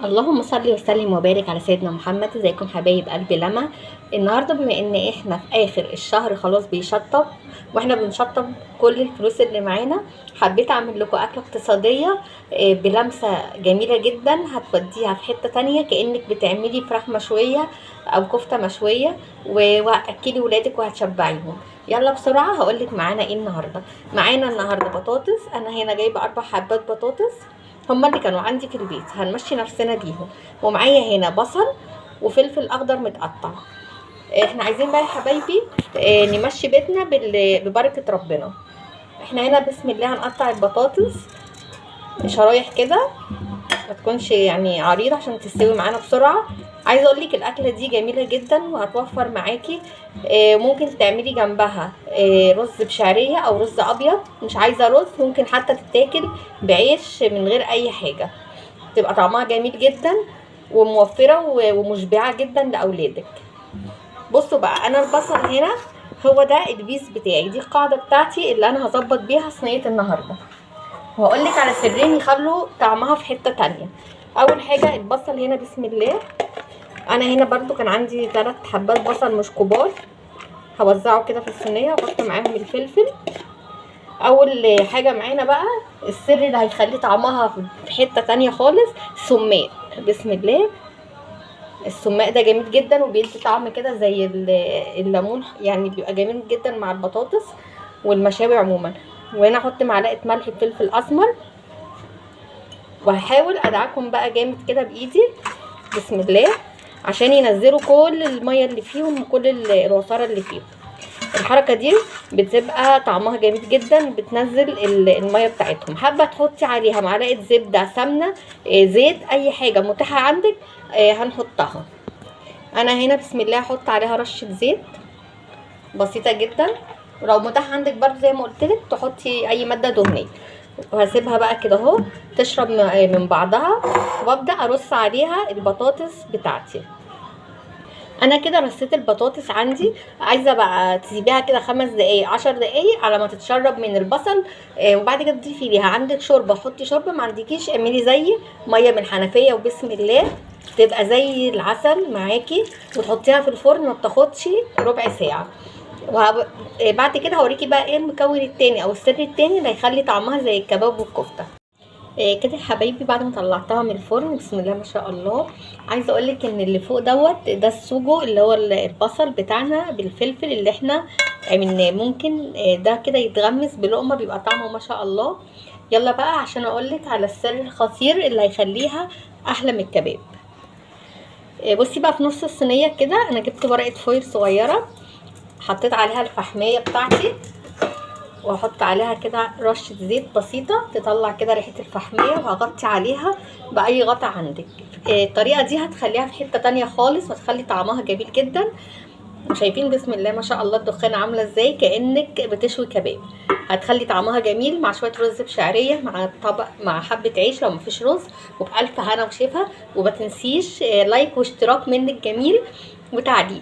اللهم صل وسلم وبارك على سيدنا محمد. ازيكم حبايب قلبي؟ لما النهارده بما ان احنا في اخر الشهر خلاص بيشطب واحنا بنشطب كل الفلوس اللي معانا، حبيت اعمل لكم اكله اقتصاديه بلمسه جميله جدا هتوديها في حته تانية، كانك بتعملي فراخ مشويه او كفته مشويه واكلي ولادك وهتشبعيهم. يلا بسرعه هقولك معانا ايه النهارده. معانا النهارده بطاطس، انا هنا جايبه 4 حبات بطاطس هما اللي كانوا عندي في البيت، هنمشي نفسنا بيهم. ومعايا هنا بصل وفلفل اخضر متقطع. احنا عايزين بقى يا حبايبي نمشي بيتنا ببركه ربنا. احنا هنا بسم الله هنقطع البطاطس شرايح كده، ما تكونش يعني عريضه عشان تستوي معانا بسرعه. عايزه اقول لك الاكله دي جميله جدا وهتوفر معاكي. ممكن تعملي جنبها رز بشعريه او رز ابيض، مش عايزه رز ممكن حتى تتاكل بعيش من غير اي حاجه، تبقى طعمها جميل جدا وموفره ومشبعه جدا لاولادك. بصوا بقى، انا البصل هنا هو ده البيس بتاعي، دي القاعده بتاعتي اللي انا هظبط بيها صينيه النهارده، وهقول لك على سرين يخلوا طعمها في حته تانية. اول حاجه البصل هنا بسم الله، انا هنا برضو كان عندي 3 حبات بصل مش كبار، هوزعه كده في الصينيه واحط معاهم الفلفل. اول حاجه معانا بقى السر اللي هيخلي طعمها في حته تانية خالص، سماق. بسم الله، السماق ده جميل جدا وبيدي طعم كده زي الليمون، يعني بيبقى جميل جدا مع البطاطس والمشاوي عموما. وهنا احط معلقه ملح بفلفل اسمر، وهحاول ادعكم بقى جامد كده بايدي بسم الله عشان ينزلوا كل الميه اللي فيهم وكل العصاره اللي فيهم. الحركه دي بتبقى طعمها جميل جدا، بتنزل الميه بتاعتهم. حابه تحطي عليها معلقه زبده، سمنه، زيت، اي حاجه متاحه عندك هنحطها. انا هنا بسم الله هحط عليها رشه زيت بسيطه جدا، ولو متاح عندك برضه زي ما قلت لك تحطي اي ماده دهنيه. وهسيبها بقى كده اهو تشرب من بعضها، وابدا ارص عليها البطاطس بتاعتي. انا كده رصيت البطاطس عندي، عايزه بقى تسيبيها كده 5 دقايق 10 دقايق على ما تتشرب من البصل. وبعد كده تضيفي ليها، عندك شوربه حطي شوربه، ما عندكيش اعملي زي ميه من الحنفيه وبسم الله تبقى زي العسل معاكي، وتحطيها في الفرن ما بتاخدش ربع ساعه. بعد كده هوريكي بقى ايه المكون التاني او السر التاني اللي هيخلي طعمها زي الكباب والكفته. كده يا حبايبي بعد ما طلعتها من الفرن بسم الله ما شاء الله، عايزه اقولك ان اللي فوق دوت ده السوجو اللي هو البصل بتاعنا بالفلفل اللي احنا عملناه، ممكن ده كده يتغمس بلقمه بيبقى طعمه ما شاء الله. يلا بقى عشان اقولك على السر الخطير اللي هيخليها احلى من الكباب. بصي بقى في نص الصينيه كده انا جبت ورقه فويل صغيره، حطيت عليها الفحميه بتاعتي، واحط عليها كده رشه زيت بسيطه تطلع كده ريحه الفحميه، وهغطي عليها باي غطا عندك. الطريقه دي هتخليها في حته تانية خالص وهتخلي طعمها جميل جدا. وشايفين بسم الله ما شاء الله الدخان عامله ازاي، كانك بتشوي كباب. هتخلي طعمها جميل مع شويه رز بشعريه مع طبق مع حبه عيش لو مفيش رز، وبالف هنا وشفا. وما تنسيش لايك واشتراك منك جميل وتعليق.